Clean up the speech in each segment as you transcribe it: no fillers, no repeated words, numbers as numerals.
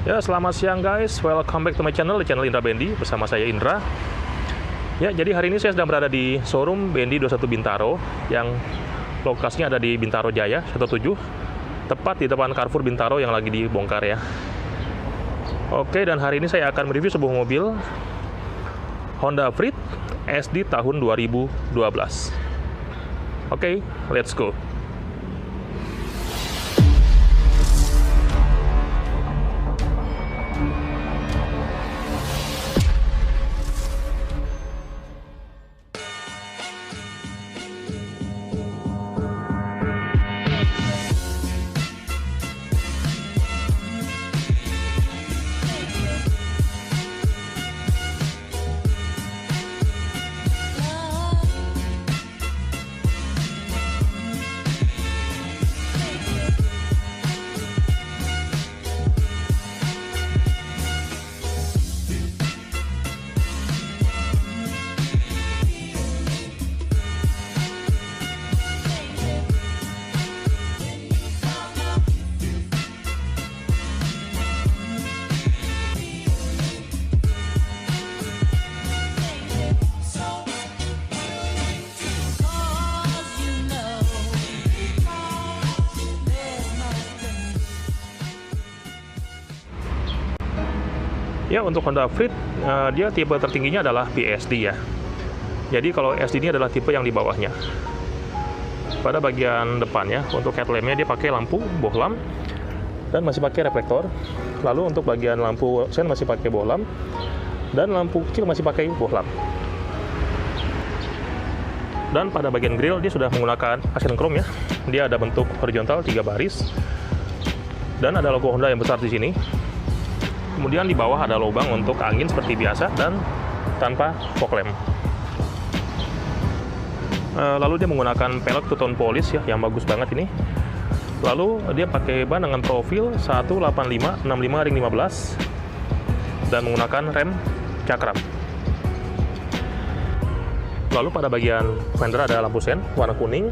Ya, selamat siang guys. Welcome back to my channel, channel Indra Bendi bersama saya Indra. Ya, jadi hari ini saya sedang berada di showroom Bendi 21 Bintaro yang lokasinya ada di Bintaro Jaya 17, tepat di depan Carrefour Bintaro yang lagi dibongkar ya. Oke, dan hari ini saya akan mereview sebuah mobil Honda Freed SD tahun 2012. Oke, let's go. Ya, untuk Honda Freed, dia tipe tertingginya adalah BSD ya. Jadi kalau SD ini adalah tipe yang di bawahnya. Pada bagian depannya, untuk headlampnya dia pakai lampu bohlam dan masih pakai reflektor. Lalu untuk bagian lampu sen masih pakai bohlam dan lampu kecil masih pakai bohlam. Dan pada bagian grill dia sudah menggunakan aksen chrome ya. Dia ada bentuk horizontal 3 baris dan ada logo Honda yang besar di sini. Kemudian di bawah ada lubang untuk angin seperti biasa dan tanpa fog lamp. Lalu dia menggunakan pelek two-tone polish ya, yang bagus banget ini. Lalu dia pakai ban dengan profil 185/65 ring 15 dan menggunakan rem cakram. Lalu pada bagian fender ada lampu sen warna kuning,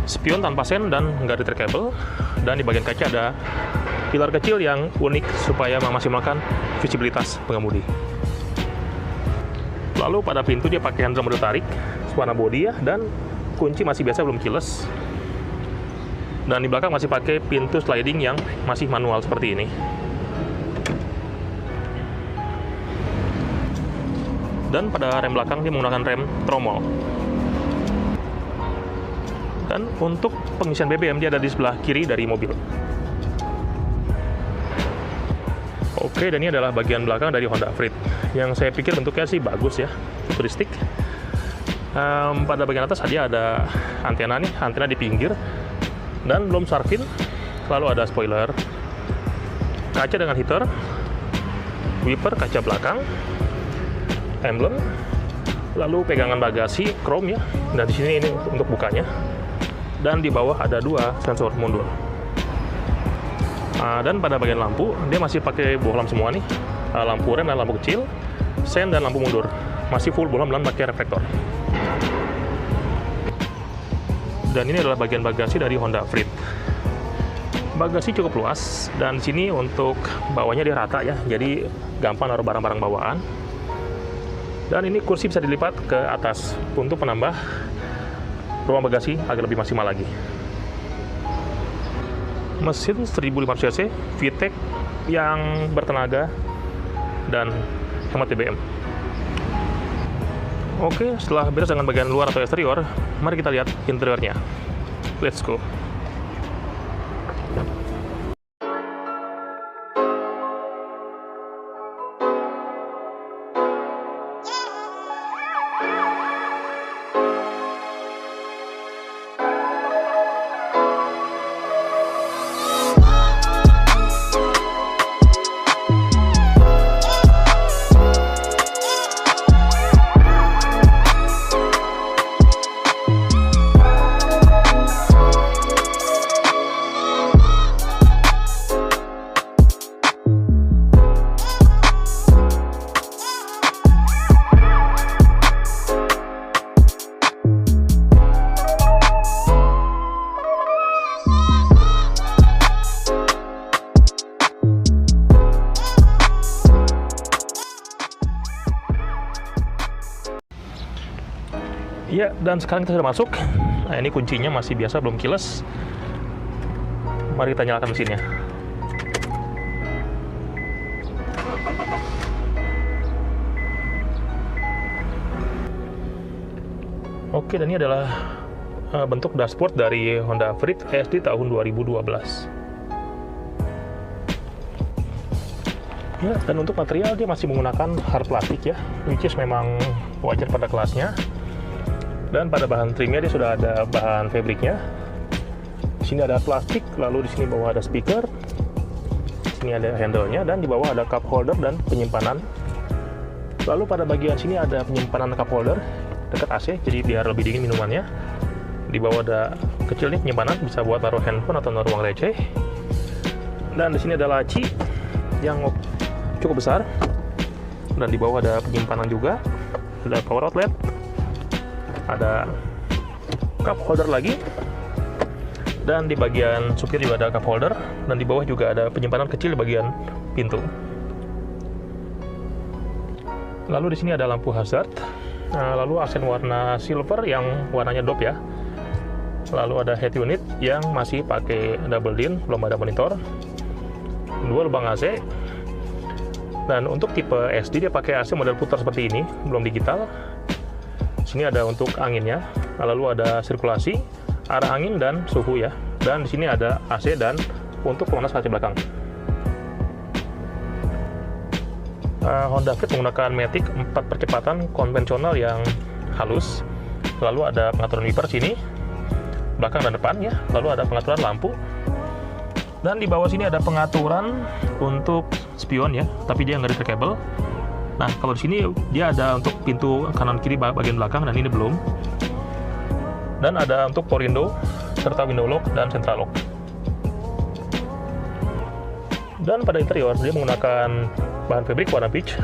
spion tanpa sen dan nggak retractable, dan di bagian kaca ada pilar kecil yang unik supaya memaksimalkan visibilitas pengemudi. Lalu pada pintu dia pakai handle mode tarik warna bodi ya, dan kunci masih biasa belum keyless. Dan di belakang masih pakai pintu sliding yang masih manual seperti ini. Dan pada rem belakang dia menggunakan rem tromol. Dan untuk pengisian BBM dia ada di sebelah kiri dari mobil. Oke, dan ini adalah bagian belakang dari Honda Freed yang saya pikir bentuknya sih bagus ya, futuristik. Pada bagian atas dia ada antena nih, antena di pinggir dan belum sarfin. Lalu ada spoiler, kaca dengan heater, wiper kaca belakang, emblem, lalu pegangan bagasi chrome ya, dan di sini ini untuk bukanya. Dan di bawah ada 2 sensor mundur. Dan pada bagian lampu dia masih pakai bohlam semua nih, lampu rem dan lampu kecil, sen dan lampu mundur masih full bohlam dan pakai reflektor. Dan ini adalah bagian bagasi dari Honda Freed. Bagasi cukup luas dan di sini untuk bawahnya dia rata ya, jadi gampang naruh barang-barang bawaan. Dan ini kursi bisa dilipat ke atas untuk menambah ruang bagasi agar lebih maksimal lagi. Mesin 1500 cc, VTEC yang bertenaga dan hemat BBM. Oke, setelah beres dengan bagian luar atau eksterior, mari kita lihat interiornya. Let's go. Ya, dan sekarang kita sudah masuk. Nah, ini kuncinya masih biasa, belum keyless. Mari kita nyalakan mesinnya. Oke, dan ini adalah bentuk dashboard dari Honda Freed ESD tahun 2012. Ya, dan untuk material dia masih menggunakan hard plastik ya, which is memang wajar pada kelasnya. Dan pada bahan trimnya dia sudah ada bahan fabriknya. Di sini ada plastik, lalu di sini bawah ada speaker. Di sini ada handle-nya, dan di bawah ada cup holder dan penyimpanan. Lalu pada bagian sini ada penyimpanan cup holder dekat AC, jadi biar lebih dingin minumannya. Di bawah ada kecil nih penyimpanan, bisa buat taruh handphone atau naruh uang receh. Dan di sini ada laci yang cukup besar, dan di bawah ada penyimpanan juga, ada power outlet, ada cup holder lagi, dan di bagian supir juga ada cup holder, dan di bawah juga ada penyimpanan kecil di bagian pintu. Lalu di sini ada lampu hazard, lalu aksen warna silver yang warnanya dop ya. Lalu ada head unit yang masih pakai double din, belum ada monitor, 2 lubang AC. Dan untuk tipe SD dia pakai AC model putar seperti ini, belum digital. Sini ada untuk anginnya, lalu ada sirkulasi, arah angin dan suhu ya. Dan di sini ada AC dan untuk pemanas kaca belakang. Honda Freed menggunakan Matic 4 percepatan konvensional yang halus. Lalu ada pengaturan wiper sini, belakang dan depan ya. Lalu ada pengaturan lampu. Dan di bawah sini ada pengaturan untuk spion ya, tapi dia nggak retractable. Nah, kalau di sini dia ada untuk pintu kanan kiri bagian belakang, dan ini belum. Dan ada untuk power window, serta window lock dan central lock. Dan pada interior dia menggunakan bahan fabrik warna peach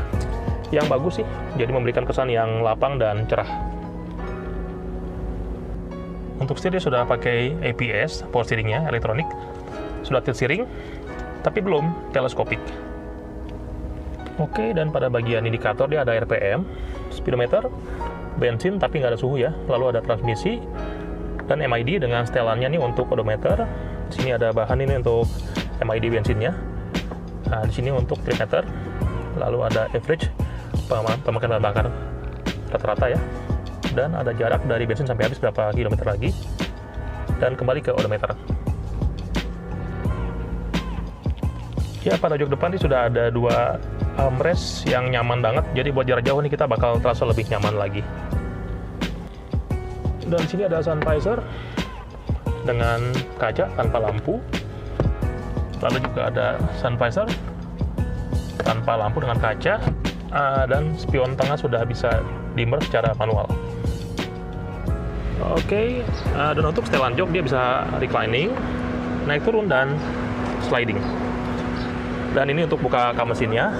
yang bagus sih, jadi memberikan kesan yang lapang dan cerah. Untuk setir dia sudah pakai ABS, power steeringnya elektronik. Sudah tilt steering, tapi belum teleskopik. Oke, dan pada bagian indikator dia ada RPM, speedometer, bensin tapi nggak ada suhu ya. Lalu ada transmisi dan MID dengan setelannya nih untuk odometer. Di sini ada bahan ini untuk MID bensinnya. Nah, di sini untuk trip meter. Lalu ada average pemakaian bahan bakar rata-rata ya. Dan ada jarak dari bensin sampai habis berapa kilometer lagi. Dan kembali ke odometer. Ya, pada jok depan ini sudah ada 2 armrest yang nyaman banget, jadi buat jarak jauh nih kita bakal terasa lebih nyaman lagi. Dan di sini ada sun visor dengan kaca tanpa lampu. Lalu juga ada sun visor tanpa lampu dengan kaca, dan spion tengah sudah bisa dimmer secara manual. Oke, dan untuk setelan jok dia bisa reclining, naik turun dan sliding. Dan ini untuk buka kap mesinnya.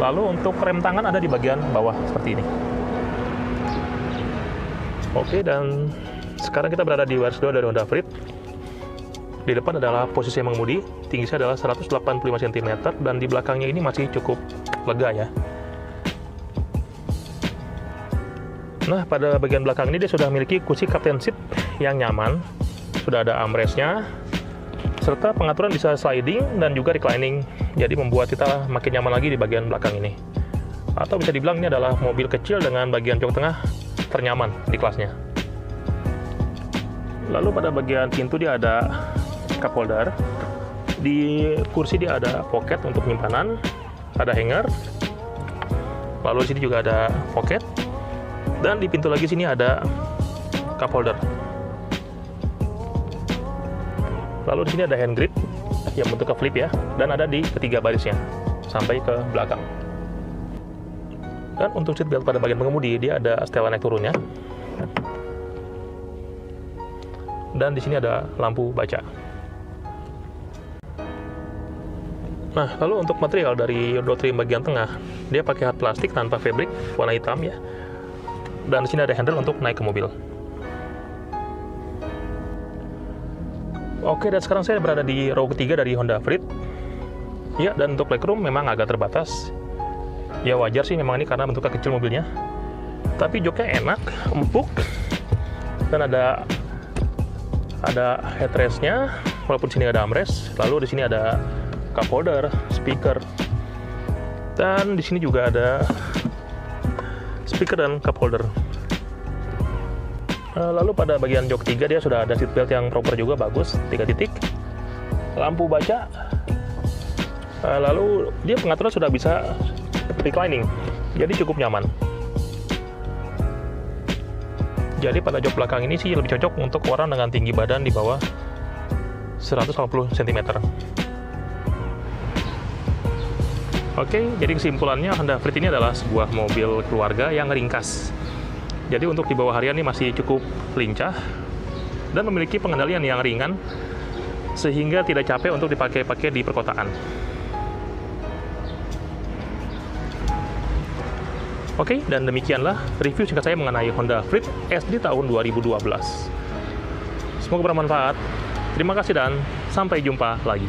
Lalu untuk rem tangan ada di bagian bawah seperti ini. Oke, dan sekarang kita berada di waris 2 dari Honda Freed. Di depan adalah posisi mengemudi, tinggi saya adalah 185 cm, dan di belakangnya ini masih cukup lega ya. Nah, pada bagian belakang ini dia sudah memiliki kursi captain seat yang nyaman, sudah ada armrestnya, serta pengaturan bisa sliding dan juga reclining, jadi membuat kita makin nyaman lagi di bagian belakang ini. Atau bisa dibilang ini adalah mobil kecil dengan bagian jok tengah ternyaman di kelasnya. Lalu pada bagian pintu dia ada cup holder, di kursi dia ada pocket untuk penyimpanan, ada hanger, lalu di sini juga ada pocket, dan di pintu lagi sini ada cup holder. Lalu di sini ada hand grip yang bentuknya flip ya, dan ada di ketiga barisnya sampai ke belakang. Dan untuk seat belt pada bagian pengemudi dia ada setelan naik turunnya. Dan di sini ada lampu baca. Nah, lalu untuk material dari door trim bagian tengah, dia pakai hard plastik tanpa fabrik warna hitam ya. Dan di sini ada handle untuk naik ke mobil. Oke, dan sekarang saya berada di row ketiga dari Honda Freed. Ya, dan untuk legroom memang agak terbatas. Ya wajar sih memang ini karena bentuknya kecil mobilnya. Tapi joknya enak, empuk, Dan ada headrest-nya, walaupun di sini ada armrest. Lalu di sini ada cup holder, speaker, dan di sini juga ada speaker dan cup holder. Lalu pada bagian jok 3 dia sudah ada seatbelt yang proper juga, bagus, 3 titik. Lampu baca. Lalu dia pengaturan sudah bisa reclining, jadi cukup nyaman. Jadi pada jok belakang ini sih lebih cocok untuk orang dengan tinggi badan di bawah 180 cm. Oke, jadi kesimpulannya Honda Freed ini adalah sebuah mobil keluarga yang ringkas. Jadi untuk di bawah harian ini masih cukup lincah dan memiliki pengendalian yang ringan sehingga tidak capek untuk dipakai-pakai di perkotaan. Oke, dan demikianlah review singkat saya mengenai Honda Freed SD tahun 2012. Semoga bermanfaat. Terima kasih dan sampai jumpa lagi.